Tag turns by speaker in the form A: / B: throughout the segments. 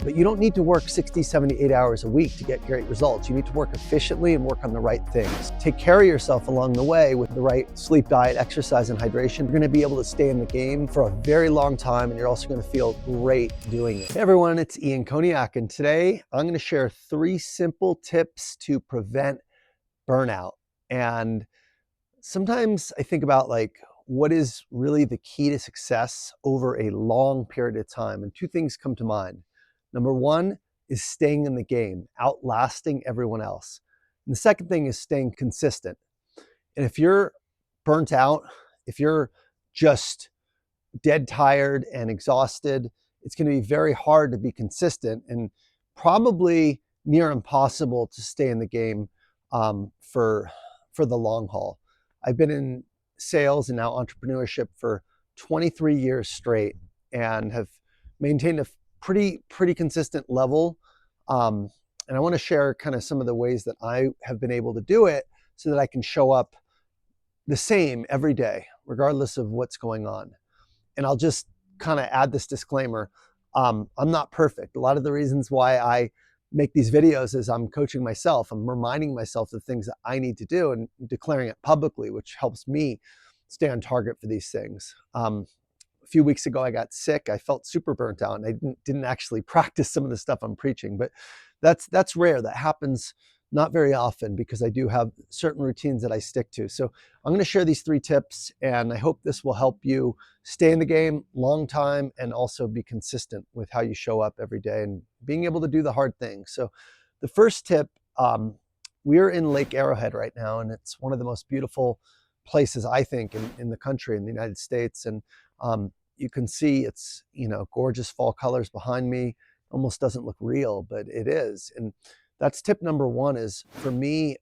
A: But you don't need to work 60, 70, 8 hours a week to get great results. You need to work efficiently and work on the right things. Take care of yourself along the way with the right sleep, diet, exercise, and hydration. You're going to be able to stay in the game for a very long time, and you're also going to feel great doing it. Hey everyone, it's Ian Koniak, and today I'm going to share 3 simple tips to prevent burnout. And sometimes I think about what is really the key to success over a long period of time, and 2 things come to mind. Number 1 is staying in the game, outlasting everyone else. And the second thing is staying consistent. And if you're burnt out, if you're just dead tired and exhausted, it's going to be very hard to be consistent and probably near impossible to stay in the game for the long haul. I've been in sales and now entrepreneurship for 23 years straight and have maintained a pretty consistent level. And I want to share kind of some of the ways that I have been able to do it so that I can show up the same every day, regardless of what's going on. And I'll just kind of add this disclaimer. I'm not perfect. A lot of the reasons why I make these videos is I'm coaching myself. I'm reminding myself the things that I need to do and declaring it publicly, which helps me stay on target for these things. A few weeks ago, I got sick. I felt super burnt out, and I didn't actually practice some of the stuff I'm preaching, but that's rare. That happens not very often because I do have certain routines that I stick to. So I'm going to share these 3 tips, and I hope this will help you stay in the game long time and also be consistent with how you show up every day and being able to do the hard things. So the first tip, we're in Lake Arrowhead right now, and it's one of the most beautiful places, I think, in the country, in the United States. And you can see it's, gorgeous fall colors behind me. Almost doesn't look real, but it is. And that's tip number 1 is, for me,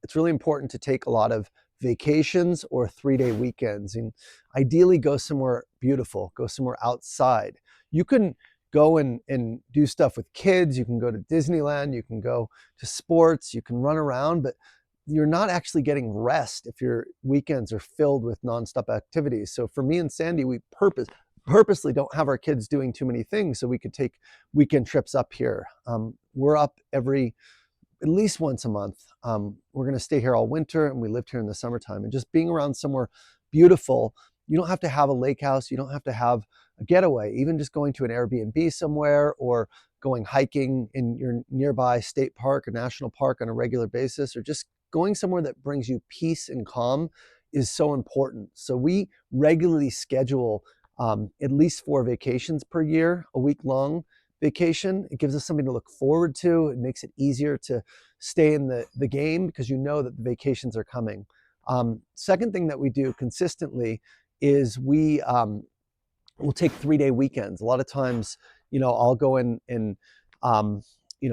A: it's really important to take a lot of vacations or 3-day weekends, and ideally go somewhere beautiful, go somewhere outside. You can go and do stuff with kids. You can go to Disneyland, you can go to sports, you can run around, but you're not actually getting rest if your weekends are filled with nonstop activities. So for me and Sandy, we purposely don't have our kids doing too many things so we could take weekend trips up here. We're up at least once a month. We're going to stay here all winter, and we lived here in the summertime. And just being around somewhere beautiful, you don't have to have a lake house. You don't have to have a getaway. Even just going to an Airbnb somewhere or going hiking in your nearby state park or national park on a regular basis, or just going somewhere that brings you peace and calm is so important. So we regularly schedule at least 4 vacations per year, a week-long vacation. It gives us something to look forward to. It makes it easier to stay in the game because you know that the vacations are coming. Second thing that we do consistently is we'll take 3-day weekends. A lot of times, I'll go in and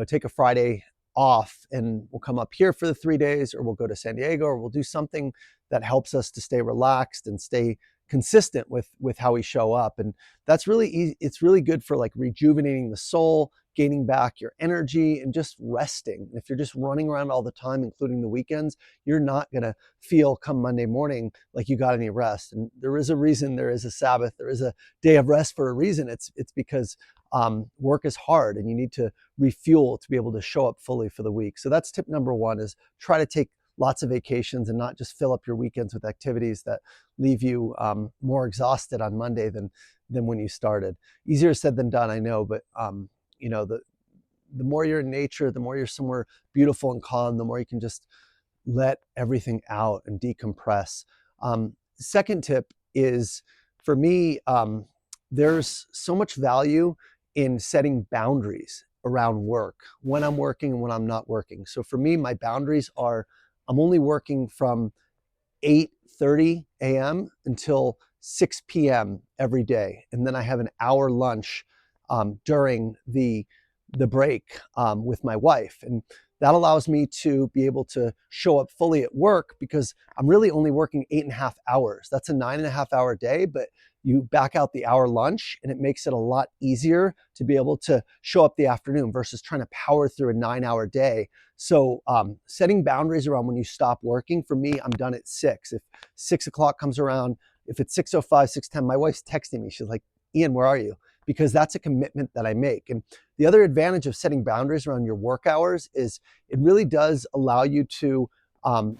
A: take a Friday off, and we'll come up here for the 3 days, or we'll go to San Diego, or we'll do something that helps us to stay relaxed and stay consistent with how we show up. And that's really easy. It's really good for rejuvenating the soul, gaining back your energy, and just resting. If you're just running around all the time, including the weekends, you're not going to feel come Monday morning like you got any rest. And there is a reason there is a Sabbath, there is a day of rest for a reason. It's because work is hard, and you need to refuel to be able to show up fully for the week. So that's tip number 1, is try to take lots of vacations and not just fill up your weekends with activities that leave you more exhausted on Monday than when you started. Easier said than done, I know, but the more you're in nature, the more you're somewhere beautiful and calm, the more you can just let everything out and decompress. Second tip is, for me, there's so much value in setting boundaries around work, when I'm working and when I'm not working. So for me, my boundaries are, I'm only working from 8:30 a.m. until 6 p.m. every day. And then I have an hour lunch during the break with my wife. And that allows me to be able to show up fully at work because I'm really only working 8.5 hours. That's a 9.5 hour day, but you back out the hour lunch and it makes it a lot easier to be able to show up the afternoon versus trying to power through a 9-hour day. So setting boundaries around when you stop working, for me, I'm done at 6. If 6 o'clock comes around, if it's 6:05, 6:10, my wife's texting me. She's like, Ian, where are you? because that's a commitment that I make. And the other advantage of setting boundaries around your work hours is it really does allow you to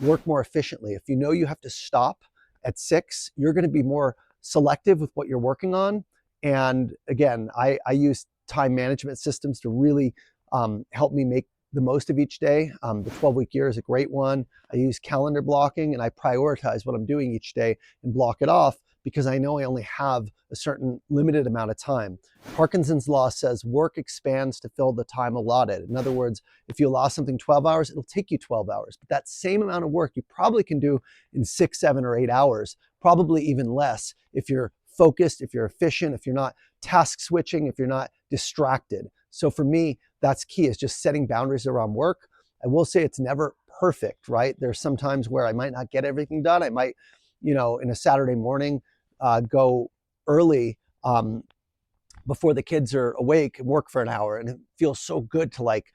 A: work more efficiently. If you know you have to stop at 6, you're going to be more selective with what you're working on. And again, I use time management systems to really help me make the most of each day. The 12-week year is a great one. I use calendar blocking, and I prioritize what I'm doing each day and block it off because I know I only have a certain limited amount of time. Parkinson's law says work expands to fill the time allotted. In other words, if you allow something 12 hours, it'll take you 12 hours. But that same amount of work you probably can do in 6, 7, or 8 hours, probably even less if you're focused, if you're efficient, if you're not task switching, if you're not distracted. So for me, that's key, is just setting boundaries around work. I will say it's never perfect, right? There's some times where I might not get everything done. I might, in a Saturday morning, go early before the kids are awake and work for an hour. And it feels so good to like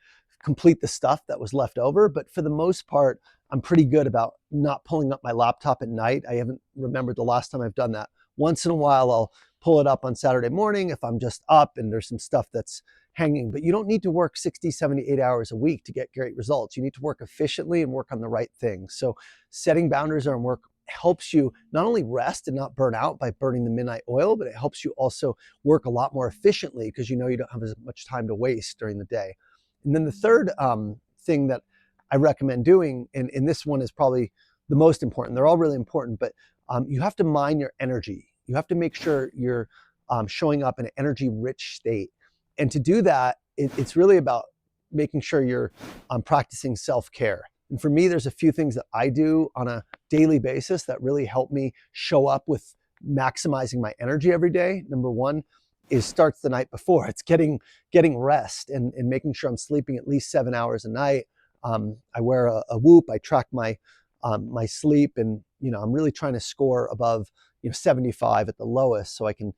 A: complete the stuff that was left over. But for the most part, I'm pretty good about not pulling up my laptop at night. I haven't remembered the last time I've done that. Once in a while, I'll pull it up on Saturday morning if I'm just up and there's some stuff that's hanging. But you don't need to work 60, 70, 8 hours a week to get great results. You need to work efficiently and work on the right things. So setting boundaries around work helps you not only rest and not burn out by burning the midnight oil, but it helps you also work a lot more efficiently because you know you don't have as much time to waste during the day. And then the third thing that I recommend doing, and this one is probably the most important, they're all really important, but you have to mine your energy. You have to make sure you're showing up in an energy-rich state. And to do that, it's really about making sure you're practicing self-care. And for me, there's a few things that I do on a daily basis that really help me show up with maximizing my energy every day. Number one is starts the night before. It's getting rest and making sure I'm sleeping at least 7 hours a night. I wear a Whoop. I track my sleep, and I'm really trying to score above 75 at the lowest, so I can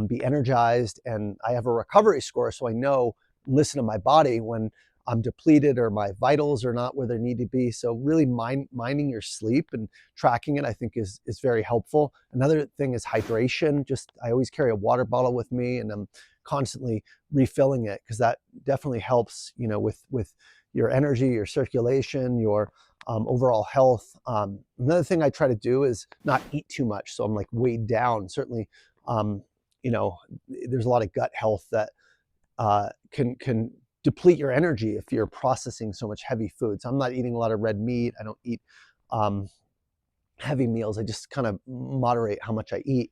A: be energized. And I have a recovery score, so I know, listen to my body when I'm depleted or my vitals are not where they need to be. So really mining your sleep and tracking it, I think is very helpful. Another thing is hydration. I always carry a water bottle with me, and I'm constantly refilling it because that definitely helps, with your energy, your circulation, your overall health. Another thing I try to do is not eat too much, so I'm like weighed down. Certainly, there's a lot of gut health that can deplete your energy if you're processing so much heavy food. So I'm not eating a lot of red meat. I don't eat heavy meals. I just kind of moderate how much I eat.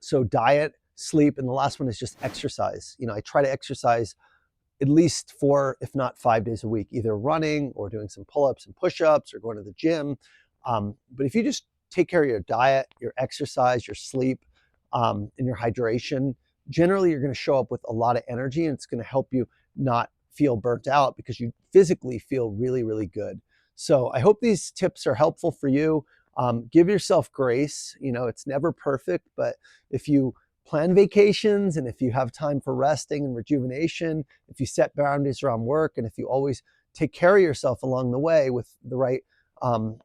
A: So diet, sleep, and the last one is just exercise. I try to exercise at least 4, if not 5 days a week, either running or doing some pull-ups and push-ups or going to the gym. But if you just take care of your diet, your exercise, your sleep, and your hydration, generally you're going to show up with a lot of energy, and it's going to help you not feel burnt out because you physically feel really, really good. So I hope these tips are helpful for you. Give yourself grace. It's never perfect, but if you plan vacations and if you have time for resting and rejuvenation, if you set boundaries around work, and if you always take care of yourself along the way with the right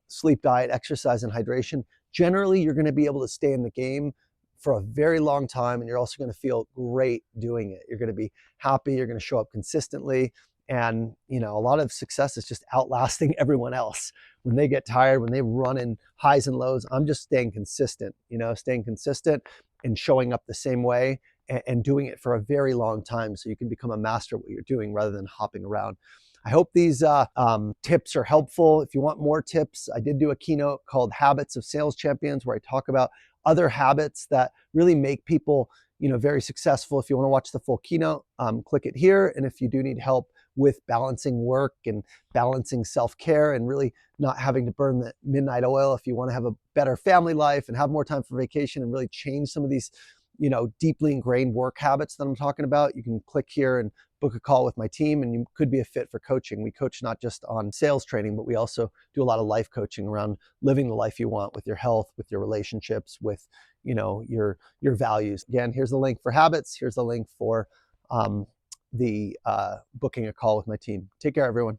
A: sleep, diet, exercise, and hydration, generally you're going to be able to stay in the game for a very long time, and you're also going to feel great doing it. You're going to be happy, you're going to show up consistently, and a lot of success is just outlasting everyone else. When they get tired, when they run in highs and lows, I'm just staying consistent, and showing up the same way and doing it for a very long time so you can become a master at what you're doing rather than hopping around. I hope these tips are helpful. If you want more tips, I did do a keynote called Habits of Sales Champions where I talk about other habits that really make people very successful. If you want to watch the full keynote, click it here. And if you do need help with balancing work and balancing self-care and really not having to burn the midnight oil, if you want to have a better family life and have more time for vacation and really change some of these deeply ingrained work habits that I'm talking about, you can click here and book a call with my team, and you could be a fit for coaching. We coach not just on sales training, but we also do a lot of life coaching around living the life you want with your health, with your relationships, with your values. Again, here's the link for habits. Here's the link for the booking a call with my team. Take care, everyone.